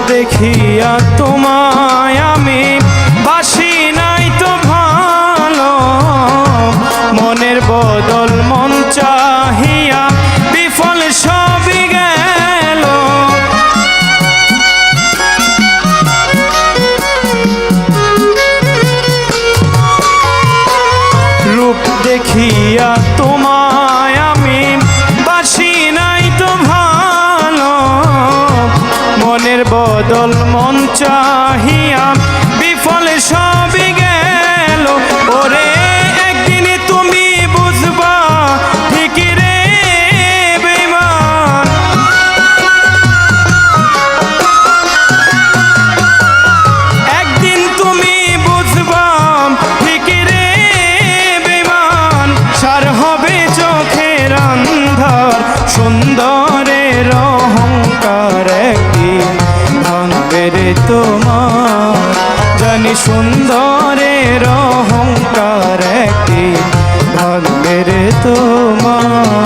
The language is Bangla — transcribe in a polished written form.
দেখিয়া তোমায় আমি বাসি নাই তো ভালো, মনের বদল মন চাহিয়া বিফল সবই গেল। রূপ দেখিয়া তোমায় আমি বাসি নাই তো ভালো, মনের বদল মন চাহিয়া বিফল সবই গেল। ওরে একদিন তুমি বুঝবা ঠিকই রে বেঈমান, একদিন তুমি বুঝবা ঠিকই রে বেঈমান। সার হবে চোখের অন্ধার, সুন্দরের অহংকার একদিন ভাঙবে রে তোমার। জানি সুন্দরের অহংকার একদিন ভাঙবে রে তোমার।